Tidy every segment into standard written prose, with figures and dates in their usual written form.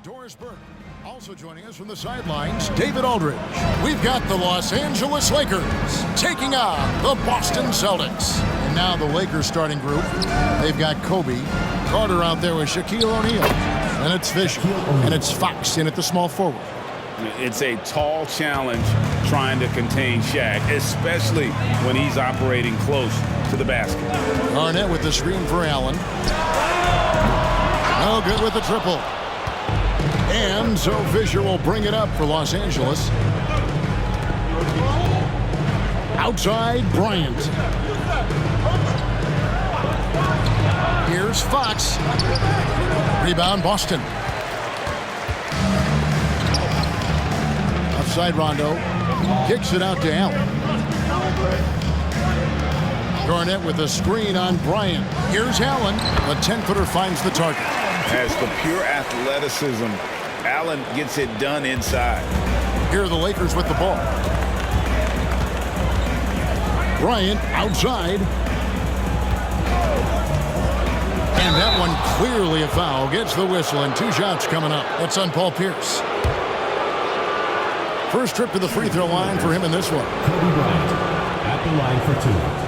Doris Burke. Also joining us from the sidelines, David Aldridge. We've got the Los Angeles Lakers taking on the Boston Celtics. And now the Lakers starting group. They've got Kobe, Carter out there with Shaquille O'Neal. And it's Fisher. And it's Fox in at the small forward. It's a tall challenge trying to contain Shaq, especially when he's operating close to the basket. Garnett with the screen for Allen. No good with the triple. And so Fisher will bring it up for Los Angeles. Outside, Bryant. Here's Fox. Rebound, Boston. Outside, Rondo. Kicks it out to Allen. Garnett with a screen on Bryant. Here's Allen. The 10-footer finds the target. Has the pure athleticism. Allen gets it done inside. Here are the Lakers with the ball. Bryant outside. And that one clearly a foul. Gets the whistle and 2 shots coming up. That's on Paul Pierce. First trip to the free throw line for him in this one. Kobe Bryant at the line for 2.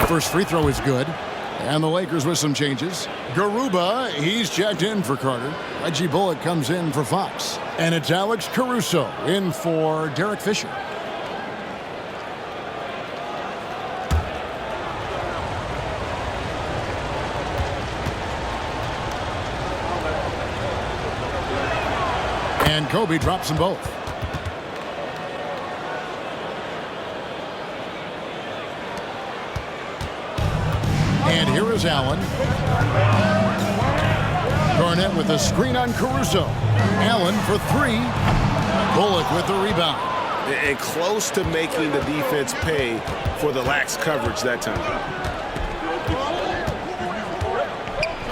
First free throw is good. And the Lakers with some changes. Garuba, he's checked in for Carter. Reggie Bullock comes in for Fox. And it's Alex Caruso in for Derek Fisher. And Kobe drops them both. And here is Allen. Garnett with a screen on Caruso. Allen for 3. Bullock with the rebound. And close to making the defense pay for the lax coverage that time.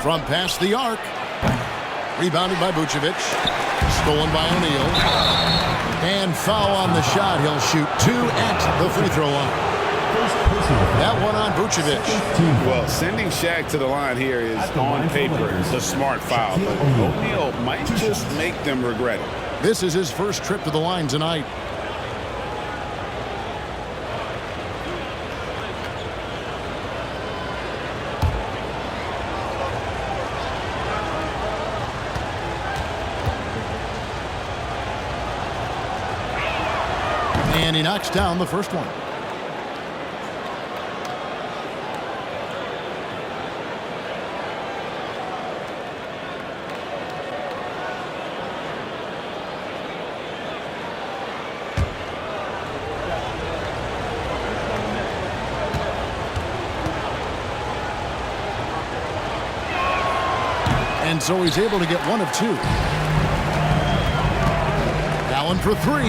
From past the arc. Rebounded by Vucevic. Stolen by O'Neal. And foul on the shot. He'll shoot 2 at the free throw line. That one on Vucevic. Well, sending Shaq to the line here is on paper a smart foul, but O'Neal might just make them regret it. This is his first trip to the line tonight. And he knocks down the first one. And so he's able to get 1 of 2. Allen for 3.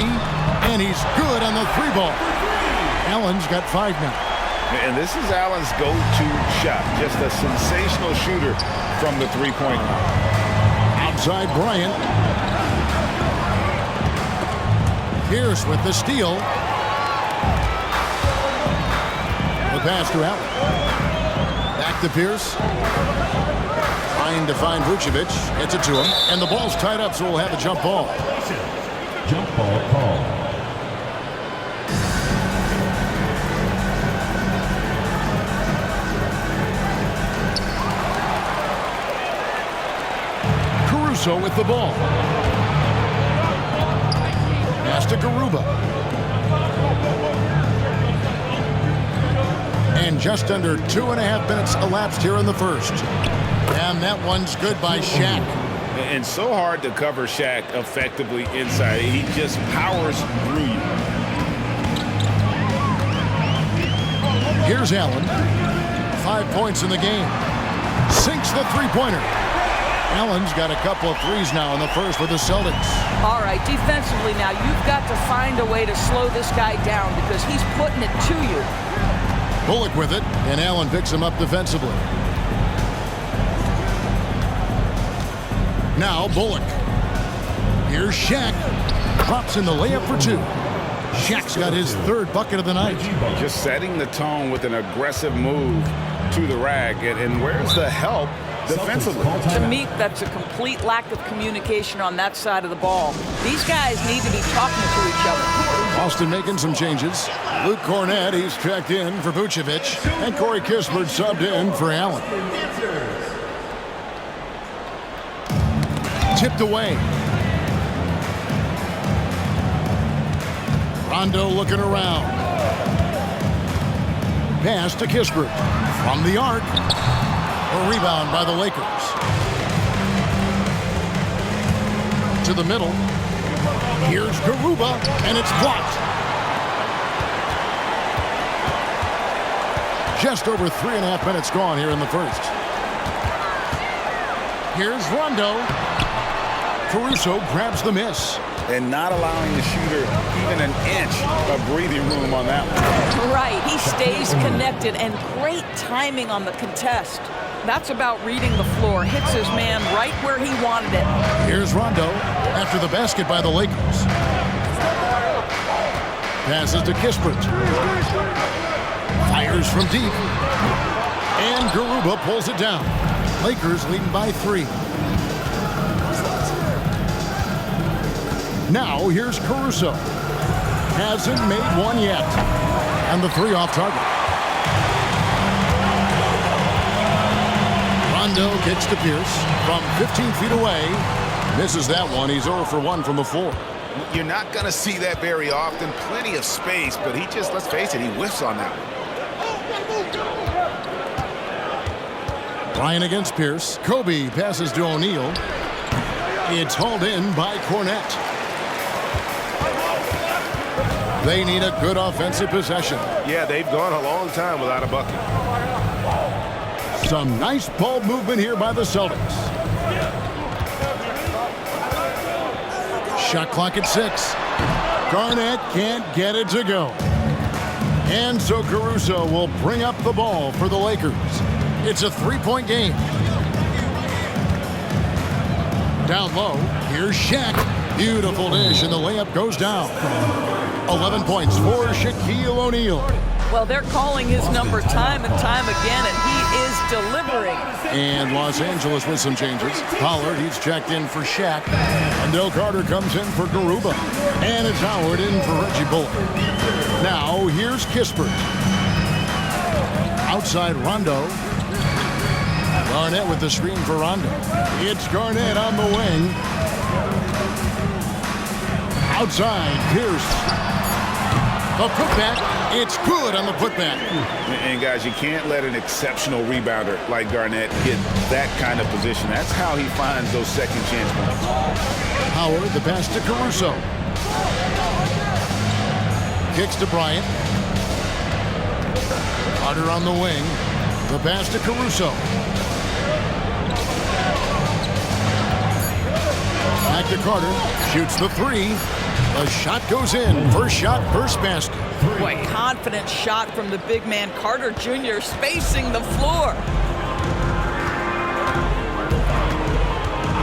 And he's good on the 3-ball. Allen's got 5 now. And this is Allen's go-to shot. Just a sensational shooter from the three-point line. Outside Bryant. Pierce with the steal. The pass to Allen. Back to Pierce. Trying to find Vucevic. Gets it to him. And the ball's tied up, so we'll have a jump ball. Jump ball call. Caruso with the ball. Pass to Garuba. And just under 2.5 minutes elapsed here in the first. And that one's good by Shaq. And so hard to cover Shaq effectively inside. He just powers through you. Here's Allen. 5 points in the game. Sinks the three-pointer. Allen's got a couple of threes now in the first with the Celtics. All right, defensively now, you've got to find a way to slow this guy down because he's putting it to you. Bullock with it, and Allen picks him up defensively. Now Bullock. Here's Shaq. Drops in the layup for two. Shaq's got his third bucket of the night. Just setting the tone with an aggressive move to the rack. And where's the help defensively? To me, that's a complete lack of communication on that side of the ball. These guys need to be talking to each other. Boston making some changes. Luke Garnett, he's checked in for Vucevic. And Corey Kispert subbed in for Allen. Tipped away. Rondo looking around. Pass to Kispert. From the arc. A rebound by the Lakers. To the middle. Here's Garuba, and it's blocked. Just over 3.5 minutes gone here in the first. Here's Rondo. Caruso grabs the miss. And not allowing the shooter even an inch of breathing room on that one. Right, he stays connected, and great timing on the contest. That's about reading the floor. Hits his man right where he wanted it. Here's Rondo after the basket by the Lakers. Passes to Kispert. Fires from deep. And Garuba pulls it down. Lakers leading by 3. Now here's Caruso. Hasn't made one yet. And the 3 off target. Rondo kicks to Pierce from 15 feet away. Misses that one. He's 0 for 1 from the floor. You're not going to see that very often. Plenty of space, but he just, let's face it, he whiffs on that one. Bryant against Pierce. Kobe passes to O'Neal. It's hauled in by Garnett. They need a good offensive possession. Yeah, they've gone a long time without a bucket. Some nice ball movement here by the Celtics. Shot clock at 6. Garnett can't get it to go. And so Caruso will bring up the ball for the Lakers. It's a 3-point game. Down low, here's Shaq. Beautiful dish, and the layup goes down. 11 points for Shaquille O'Neal. Well, they're calling his number time and time again, and he is delivering. And Los Angeles with some changes. Pollard, he's checked in for Shaq. And Del Carter comes in for Garuba. And it's Howard in for Reggie Bullock. Now, here's Kispert. Outside Rondo. Garnett with the screen for Rondo. It's Garnett on the wing. Outside, Pierce. A putback. It's good on the putback. And guys, you can't let an exceptional rebounder like Garnett get that kind of position. That's how he finds those second chance points. Howard, the pass to Caruso. Kicks to Bryant. Carter on the wing. The pass to Caruso. Back to Carter. Shoots the 3. The shot goes in. First shot, first basket. Boy, confident shot from the big man. Carter Jr. spacing the floor.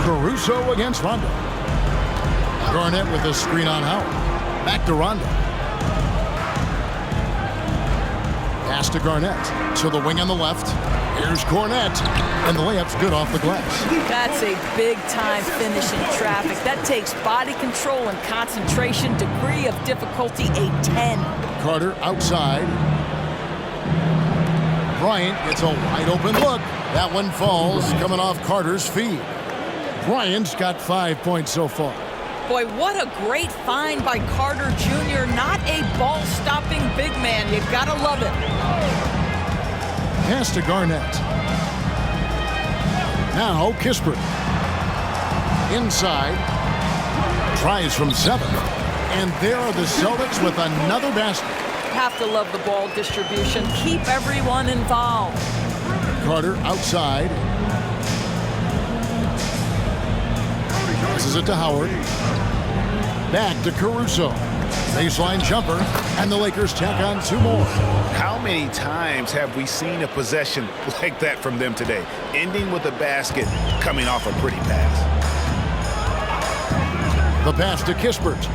Caruso against Rondo. Garnett with a screen on Howard. Back to Rondo. Pass to Garnett. To the wing on the left. Here's Garnett. And the layup's good off the glass. That's a big-time finish in traffic. That takes body control and concentration. Degree of difficulty, a 10. Carter outside. Bryant gets a wide-open look. That one falls, coming off Carter's feet. Bryant's got 5 points so far. Boy, what a great find by Carter Jr. Not a ball-stopping big man. You've got to love it. Pass to Garnett. Now Kispert. Inside. Tries from 7. And there are the Celtics with another basket. Have to love the ball distribution. Keep everyone involved. Carter outside. Passes it to Howard. Back to Caruso. Baseline jumper, and the Lakers tack on 2 more. How many times have we seen a possession like that from them today, ending with a basket coming off a pretty pass? The pass to Kispert.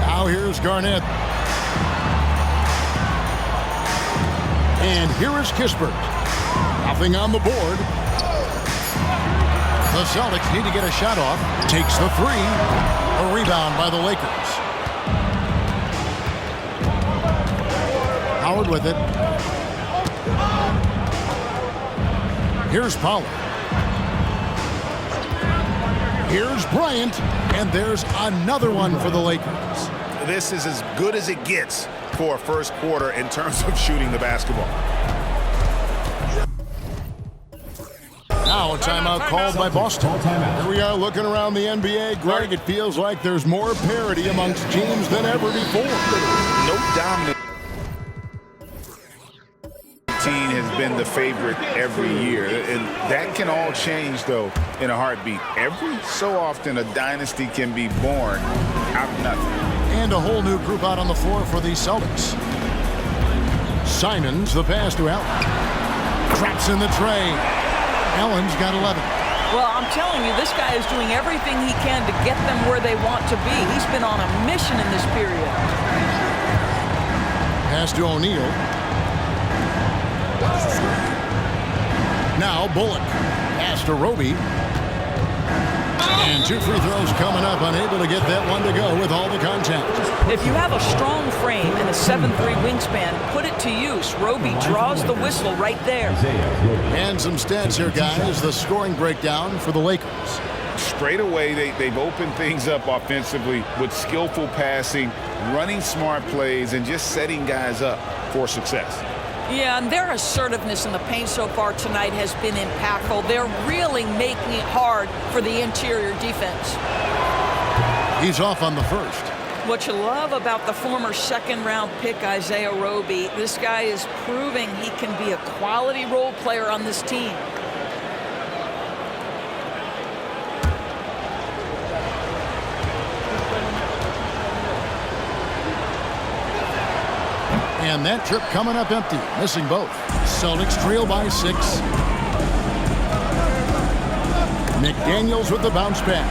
Now here's Garnett. And here is Kispert. Nothing on the board. The Celtics need to get a shot off. Takes the 3. A rebound by the Lakers. Howard with it. Here's Pollard. Here's Bryant. And there's another one for the Lakers. This is as good as it gets for a first quarter in terms of shooting the basketball. Now a timeout called by Boston. Here we are looking around the NBA. Greg, it feels like there's more parity amongst teams than ever before. No dominant team has been the favorite every year, and that can all change, though, in a heartbeat. Every so often, a dynasty can be born out of nothing. And a whole new group out on the floor for the Celtics. Simons, the pass to Allen. Traps in the tray. Allen's got 11. Well, I'm telling you, this guy is doing everything he can to get them where they want to be. He's been on a mission in this period. Pass to O'Neal. Now Bullock. Pass to Roby. And 2 free throws coming up. Unable to get that one to go with all the contact. If you have a strong frame and a 7'3" wingspan, put it to use. Roby draws the whistle right there. And some stats here, guys. The scoring breakdown for the Lakers. Straight away, they've opened things up offensively with skillful passing, running smart plays, and just setting guys up for success. Yeah, and their assertiveness in the paint so far tonight has been impactful. They're really making it hard for the interior defense. He's off on the first. What you love about the former second-round pick, Isaiah Roby, this guy is proving he can be a quality role player on this team. And that trip coming up empty, missing both. Celtics trail by 6. McDaniels with the bounce pass.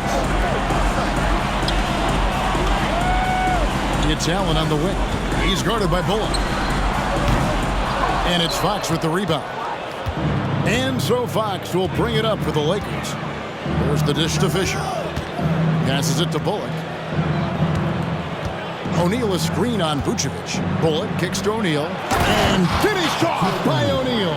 It's Allen on the wing. He's guarded by Bullock. And it's Fox with the rebound. And so Fox will bring it up for the Lakers. There's the dish to Fisher. Passes it to Bullock. O'Neal is screen on Vucevic. Bullock kicks to O'Neal. And finished off by O'Neal.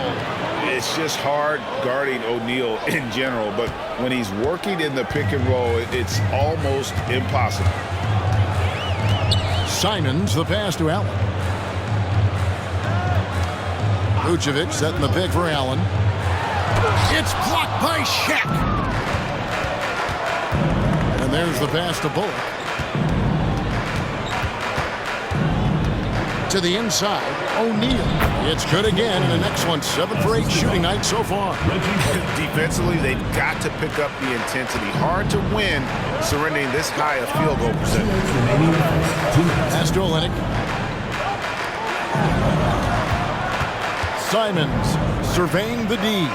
It's just hard guarding O'Neal in general, but when he's working in the pick and roll, it's almost impossible. Simons, the pass to Allen. Vucevic setting the pick for Allen. It's blocked by Shaq. And there's the pass to Bullock. To the inside, O'Neal. It's good again, and an excellent 7 for 8 shooting night so far. Defensively, they've got to pick up the intensity. Hard to win surrendering this high a field goal percentage. Pass to Olynyk. Simons surveying the D.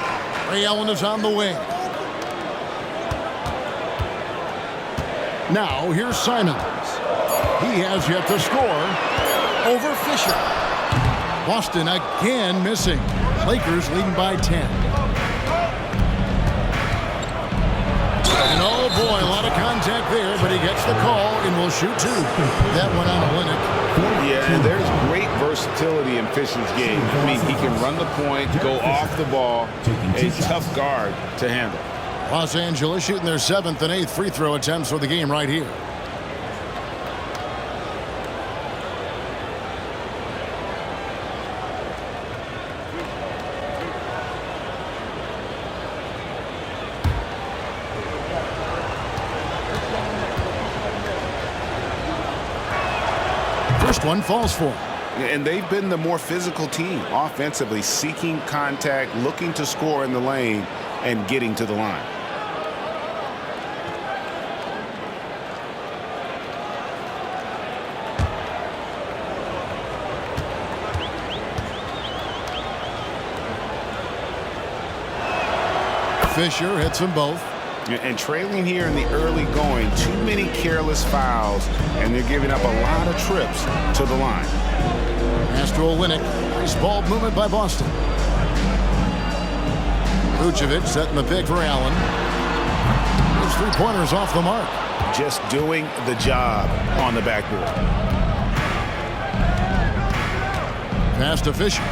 Ray Allen is on the wing. Now here's Simons. He has yet to score. Over Fisher. Boston again missing. Lakers leading by 10. And oh boy, a lot of contact there, but he gets the call and will shoot 2. That one on Olynyk. Yeah, and there's great versatility in Fisher's game. I mean, he can run the point, go off the ball, a tough guard to handle. Los Angeles shooting their 7th and 8th free throw attempts for the game right here. First one falls for him. And they've been the more physical team offensively, seeking contact, looking to score in the lane, and getting to the line. Fisher hits them both. And trailing here in the early going, too many careless fouls, and they're giving up a lot of trips to the line. Pass to Olynyk. Nice ball movement by Boston. Vucevic setting the pick for Allen. His three-pointers off the mark. Just doing the job on the backboard. Pass to Fisher.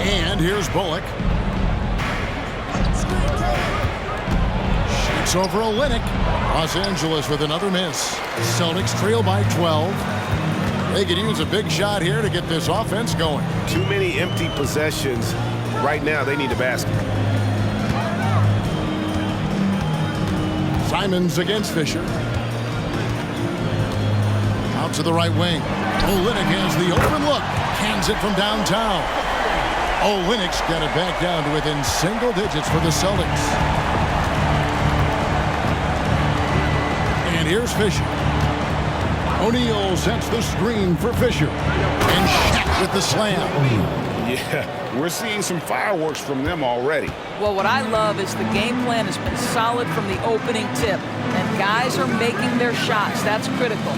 And here's Bullock. Shoots over Olynyk. Los Angeles with another miss. Celtics trail by 12. They could use a big shot here to get this offense going. Too many empty possessions. Right now, they need a basket. Simons against Fisher. Out to the right wing. Olynyk has the open look. Hands it from downtown. Olynyk's got it back down to within single digits for the Celtics. And here's Fisher. O'Neal sets the screen for Fisher. And Shaq with the slam. Yeah, we're seeing some fireworks from them already. Well, what I love is the game plan has been solid from the opening tip, and guys are making their shots. That's critical.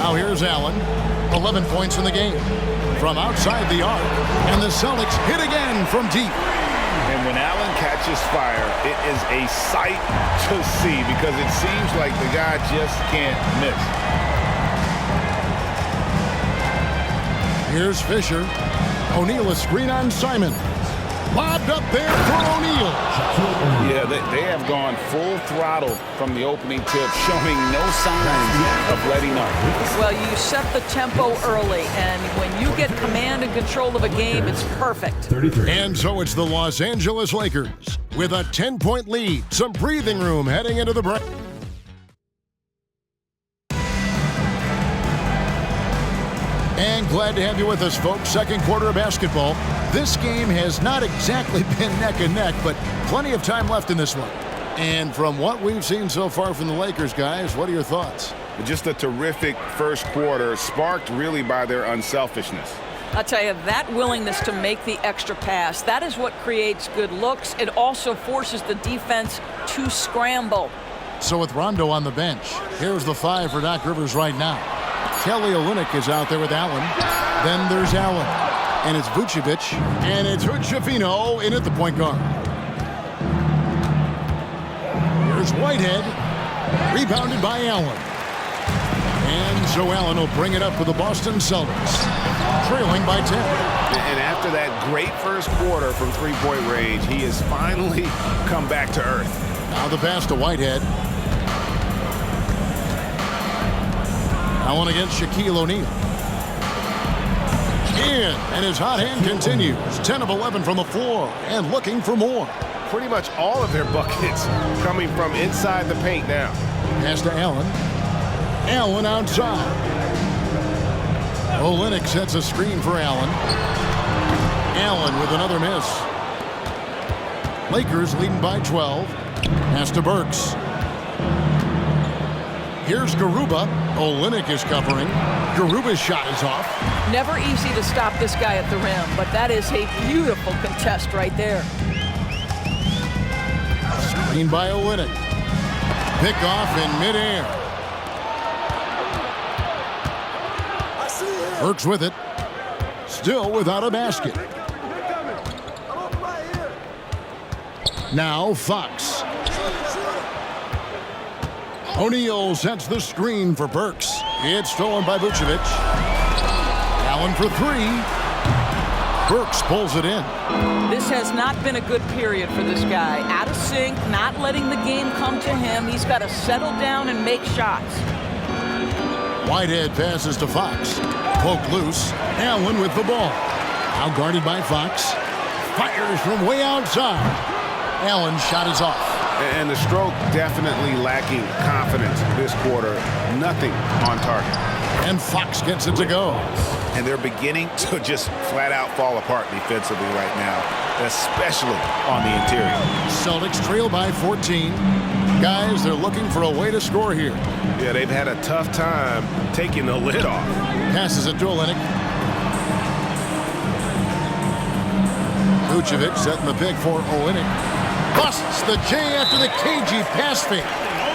Now here's Allen. 11 points in the game. From outside the arc, and the Celtics hit again from deep. And when Allen catches fire, it is a sight to see because it seems like the guy just can't miss. Here's Fisher. O'Neal a screen on Simon. Lobbed up there for O'Neal. Yeah, they have gone full throttle from the opening tip, showing no signs of letting up. Well, you set the tempo early, and when you get command and control of a game, it's perfect. 33. And so it's the Los Angeles Lakers with a 10-point lead. Some breathing room heading into the break. And glad to have you with us, folks. Second quarter of basketball. This game has not exactly been neck and neck, but plenty of time left in this one. And from what we've seen so far from the Lakers, guys, what are your thoughts? Just a terrific first quarter, sparked really by their unselfishness. I'll tell you, that willingness to make the extra pass, that is what creates good looks. It also forces the defense to scramble. So with Rondo on the bench, here's the 5 for Doc Rivers right now. Kelly Olynyk is out there with Allen. Then there's Allen. And it's Vucevic. And it's Hood-Schifino in at the point guard. Here's Whitehead. Rebounded by Allen. And so Allen will bring it up for the Boston Celtics. Trailing by 10. And after that great first quarter from three-point range, he has finally come back to earth. Now the pass to Whitehead. Allen against Shaquille O'Neal. In, and his hot hand continues. 10 of 11 from the floor, and looking for more. Pretty much all of their buckets coming from inside the paint now. Pass to Allen. Allen outside. Olynyk sets a screen for Allen. Allen with another miss. Lakers leading by 12. Pass to Burks. Here's Garuba. Olynyk is covering. Garuba's shot is off. Never easy to stop this guy at the rim, but that is a beautiful contest right there. Screen by Olynyk. Pick off in midair. Burks with it. Still without a basket. Now Fox. O'Neal sets the screen for Burks. It's stolen by Vucevic. Allen for 3. Burks pulls it in. This has not been a good period for this guy. Out of sync, not letting the game come to him. He's got to settle down and make shots. Whitehead passes to Fox. Poke loose. Allen with the ball. Now guarded by Fox. Fires from way outside. Allen's shot is off. And the stroke definitely lacking confidence this quarter. Nothing on target. And Fox gets it to go. And they're beginning to just flat out fall apart defensively right now, especially on the interior. Celtics trail by 14. Guys, they're looking for a way to score here. Yeah, they've had a tough time taking the lid off. Passes it to Olynyk. Vucevic setting the pick for Olynyk. Busts the J after the cagey pass fake.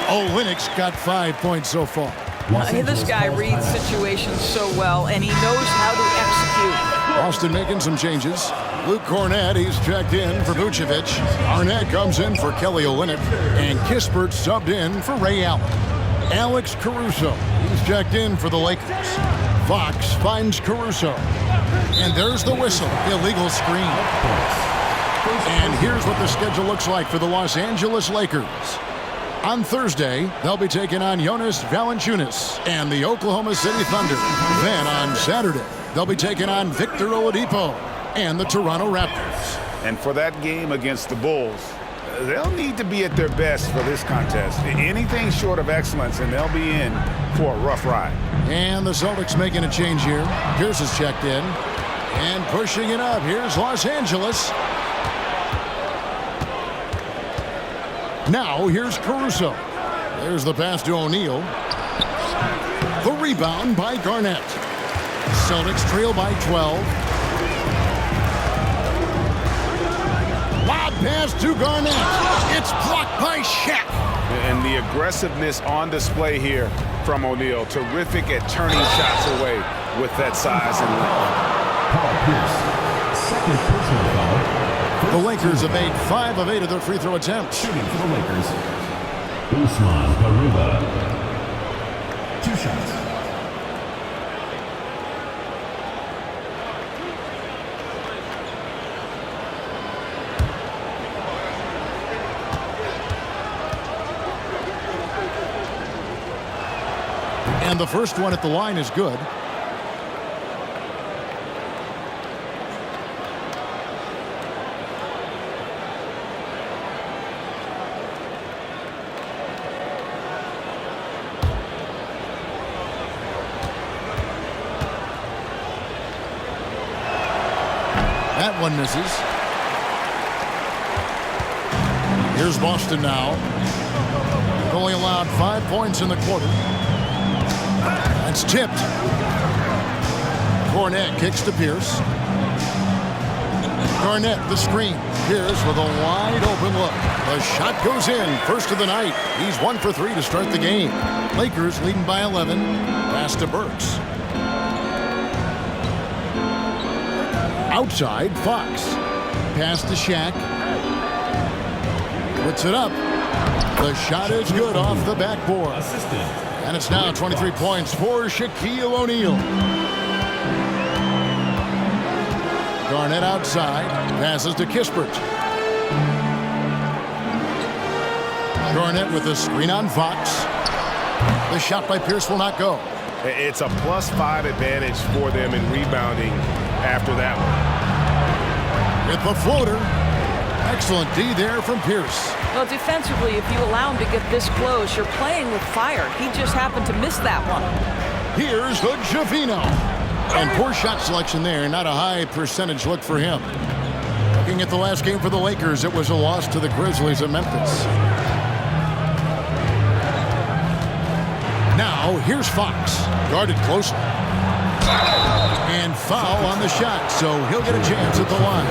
Olynyk's got 5 points so far. This guy reads situations so well, and he knows how to execute. Boston making some changes. Luke Garnett, he's checked in for Vucevic. Garnett comes in for Kelly Olynyk. And Kispert subbed in for Ray Allen. Alex Caruso, he's checked in for the Lakers. Fox finds Caruso. And there's the whistle. Illegal screen. And here's what the schedule looks like for the Los Angeles Lakers. On Thursday, they'll be taking on Jonas Valanciunas and the Oklahoma City Thunder. Then on Saturday, they'll be taking on Victor Oladipo and the Toronto Raptors. And for that game against the Bulls, they'll need to be at their best for this contest. Anything short of excellence, and they'll be in for a rough ride. And the Celtics making a change here. Pierce is checked in. And pushing it up, here's Los Angeles. Now, here's Caruso. There's the pass to O'Neal. The rebound by Garnett. Celtics trail by 12. Lob pass to Garnett. It's blocked by Shaq. And the aggressiveness on display here from O'Neal. Terrific at turning shots away with that size and Paul Pierce, second personal foul. The Lakers have made 5 of 8 of their free throw attempts. Shooting for the Lakers, Usman Garuba. 2 shots. And the first one at the line is good. That one misses. Here's Boston now. Only allowed 5 points in the quarter. That's tipped. Garnett kicks to Pierce. Garnett the screen. Pierce with a wide open look. The shot goes in. First of the night. He's 1 for 3 to start the game. Lakers leading by 11. Pass to Burks. Outside, Fox. Pass to Shaq. Puts it up. The shot is good off the backboard. And it's now 23 points for Shaquille O'Neal. Garnett outside. Passes to Kispert. Garnett with the screen on Fox. The shot by Pierce will not go. it's a +5 advantage for them in rebounding after that one. With the floater. Excellent D there from Pierce. Well, defensively, if you allow him to get this close, you're playing with fire. He just happened to miss that one. Here's the Javino. And poor shot selection there. Not a high percentage look for him. Looking at the last game for the Lakers, it was a loss to the Grizzlies at Memphis. Now, here's Fox. Guarded closely. And foul on the shot, so he'll get a chance at the line.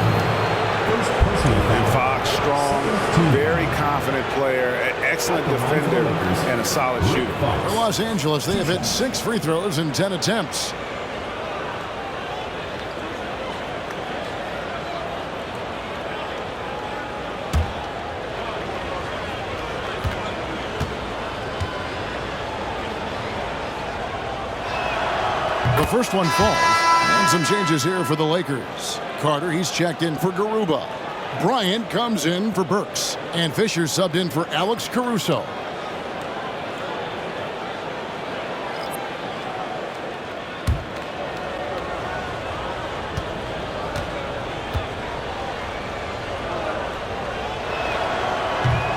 And Fox, strong, very confident player, excellent defender, and a solid shooter. For Los Angeles, they have hit 6 free throws in 10 attempts. The first one falls. And some changes here for the Lakers. Carter, he's checked in for Garuba. Bryant comes in for Burks. And Fisher subbed in for Alex Caruso.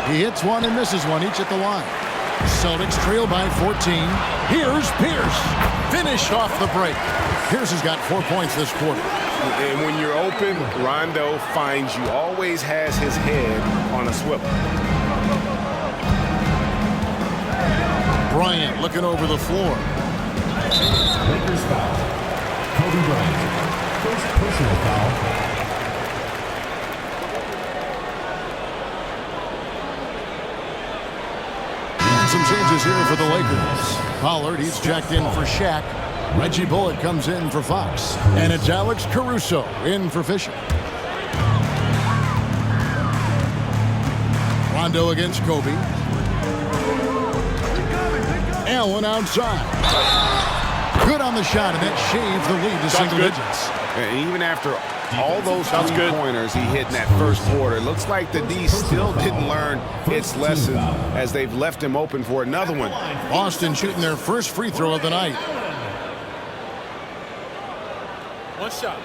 He hits one and misses one, each at the line. Celtics trail by 14. Here's Pierce. Finished off the break. Pierce has got 4 points this quarter. And when you're open, Rondo finds you. Always has his head on a swivel. Bryant looking over the floor. Lakers foul. Kobe Bryant. First personal foul. is here for the Lakers. Pollard, he's checked in for Shaq. Reggie Bullock comes in for Fox. And it's Alex Caruso in for Fisher. Rondo against Kobe. Allen outside. Good on the shot, and that shaved the lead to single digits. And even after all those three-pointers he hit in that first quarter, it looks like the D still didn't learn its lesson as they've left him open for another one. Boston shooting their first free throw of the night. One shot.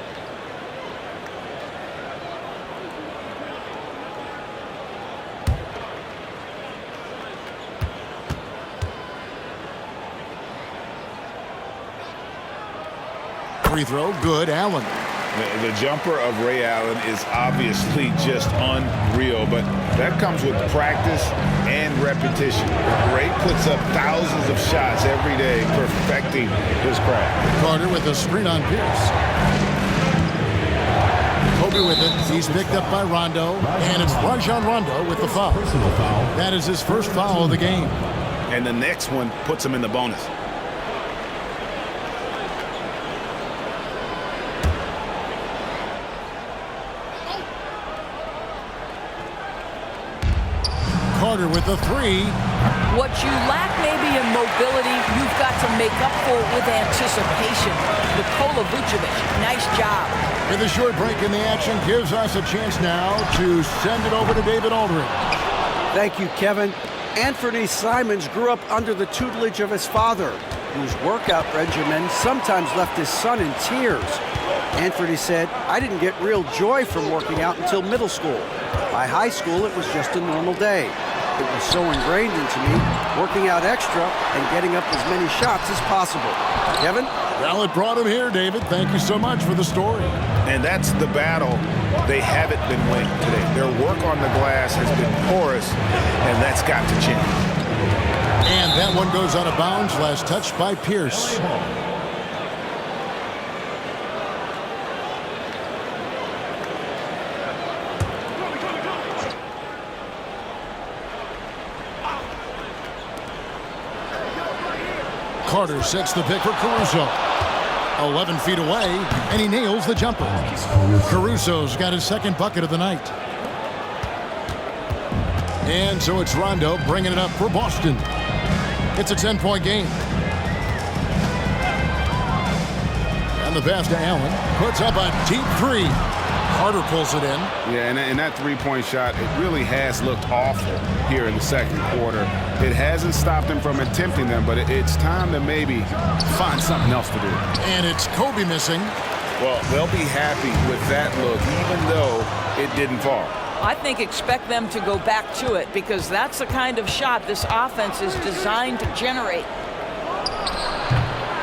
Free throw, good. Allen. The jumper of Ray Allen is obviously just unreal, but that comes with practice and repetition. Ray puts up thousands of shots every day, perfecting his craft. Carter with a screen on Pierce. Kobe with it. He's picked up by Rondo, and it's Rajon Rondo with the foul. That is his first foul of the game. And the next one puts him in the bonus. Carter with the three. What you lack maybe in mobility, you've got to make up for it with anticipation. Nikola Vucevic, nice job. With a short break in the action, gives us a chance now to send it over to David Aldridge. Thank you, Kevin. Anthony Simons grew up under the tutelage of his father, whose workout regimen sometimes left his son in tears. Anthony said, "I didn't get real joy from working out until middle school. By high school, it was just a normal day. It was so ingrained into me, working out extra and getting up as many shots as possible." Kevin? Well, it brought him here, David. Thank you so much for the story. And that's the battle they haven't been winning today. Their work on the glass has been porous, and that's got to change. And that one goes out of bounds. Last touch by Pierce. Carter sets the pick for Caruso. 11 feet away, and he nails the jumper. Caruso's got his second bucket of the night. And so it's Rondo bringing it up for Boston. It's a 10-point game. And the pass to Allen. Puts up a deep three. Carter pulls it in. Yeah, and that three-point shot, it really has looked awful here in the second quarter. It hasn't stopped him from attempting them, but it's time to maybe find something else to do. And it's Kobe missing. Well, they'll be happy with that look, even though it didn't fall. I think expect them to go back to it because that's the kind of shot this offense is designed to generate.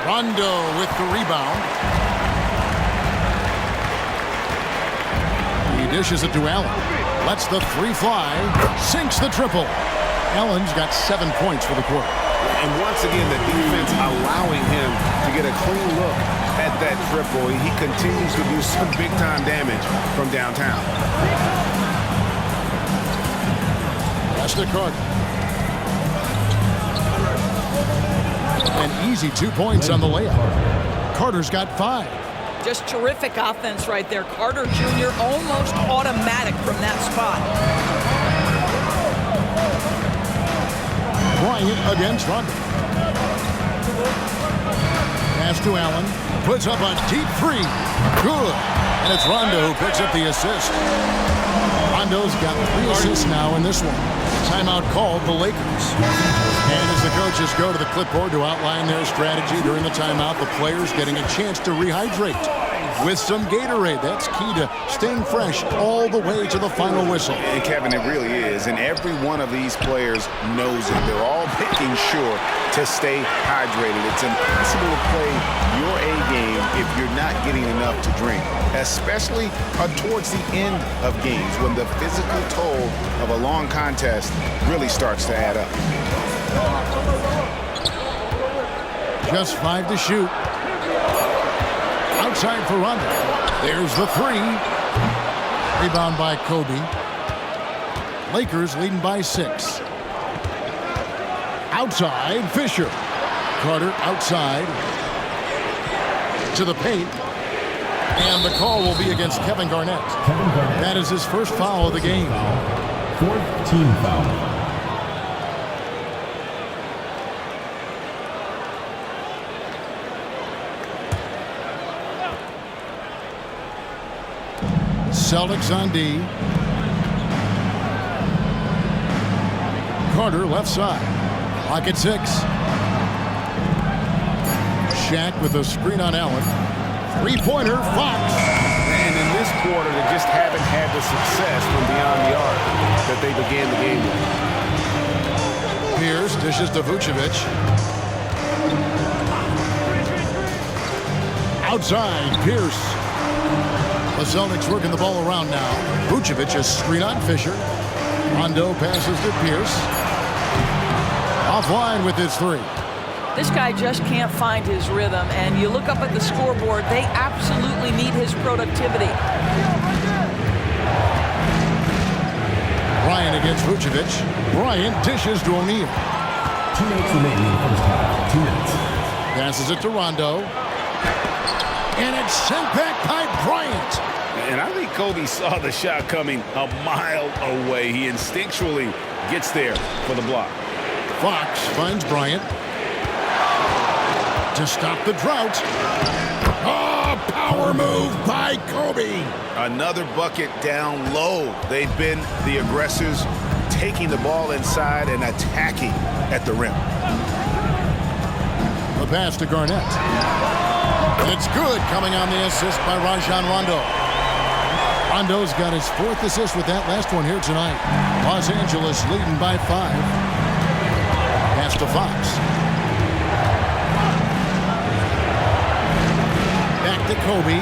Rondo with the rebound. He dishes it to Allen. Lets the three fly. Sinks the triple. Allen's got 7 points for the quarter. And once again, the defense allowing him to get a clean look at that triple. He continues to do some big-time damage from downtown. That's the Carter. An easy 2 points on the layup. Carter's got 5. Just terrific offense right there. Carter Jr. almost automatic from that spot. Bryant against Rondo. Pass to Allen. Puts up a deep three. Good. And it's Rondo who picks up the assist. Rondo's got 3 assists now in this one. Timeout called the Lakers. And as the coaches go to the clipboard to outline their strategy during the timeout, the players getting a chance to rehydrate with some Gatorade. That's key to staying fresh all the way to the final whistle. And Kevin, it really is. And every one of these players knows it. They're all making sure to stay hydrated. It's impossible to play your A game if you're not getting enough to drink, especially towards the end of games when the physical toll of a long contest really starts to add up. Just 5 to shoot. Outside for Rondo. There's the three. Rebound by Kobe. Lakers leading by 6. Outside, Fisher. Carter outside to the paint. And the call will be against Kevin Garnett. That is his first foul of the game. Fourth team foul. Celtics on D. Carter left side. Clock at 6. Shaq with a screen on Allen. Three-pointer, Fox. And in this quarter, they just haven't had the success from beyond the arc that they began the game with. Pierce dishes to Vucevic. Outside, Pierce. The Celtics working the ball around now. Vucevic is screen on Fisher. Rondo passes to Pierce. Offline with his three. This guy just can't find his rhythm, and you look up at the scoreboard, they absolutely need his productivity. Bryant against Vucevic. Bryant dishes to O'Neal. 2 minutes remaining in the first half. 2 minutes. Passes it to Rondo. And it's sent back by Bryant. And I think Kobe saw the shot coming a mile away. He instinctually gets there for the block. Fox finds Bryant. To stop the drought. Oh, power move by Kobe. Another bucket down low. They've been the aggressors, taking the ball inside and attacking at the rim. The pass to Garnett. It's good, coming on the assist by Rajon Rondo. Rondo's got his 4th assist with that last one here tonight. Los Angeles leading by 5. Pass to Fox. Back to Kobe.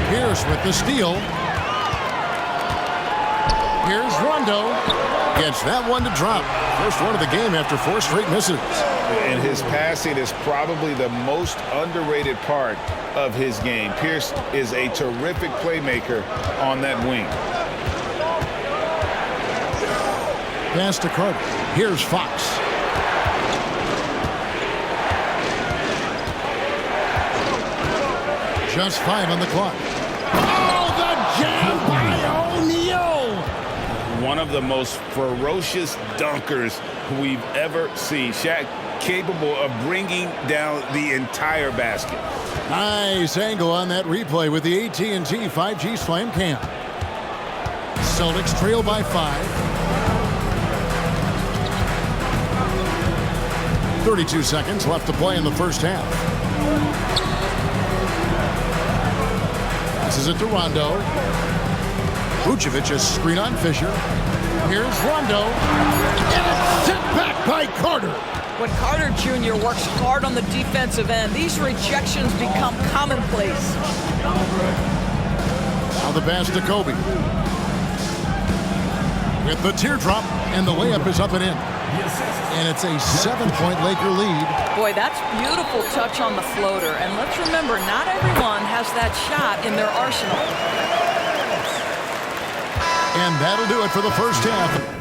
Pierce with the steal. Here's Rondo. Gets that one to drop. First one of the game after 4 straight misses. And his passing is probably the most underrated part of his game. Pierce is a terrific playmaker on that wing. Pass to Carter. Here's Fox. Just 5 on the clock. Oh, the jam by O'Neal! One of the most ferocious dunkers we've ever seen. Shaq capable of bringing down the entire basket. Nice angle on that replay with the AT&T 5G Slam Cam. Celtics trail by 5. 32 seconds left to play in the first half. This is it to Rondo. Vucevic is screen on Fisher. Here's Rondo. And it's sent back by Carter. When Carter Jr. works hard on the defensive end, these rejections become commonplace. Now the pass to Kobe. With the teardrop, and the layup is up and in. And it's a 7-point Laker lead. Boy, that's beautiful touch on the floater. And let's remember, not everyone has that shot in their arsenal. And that'll do it for the first half.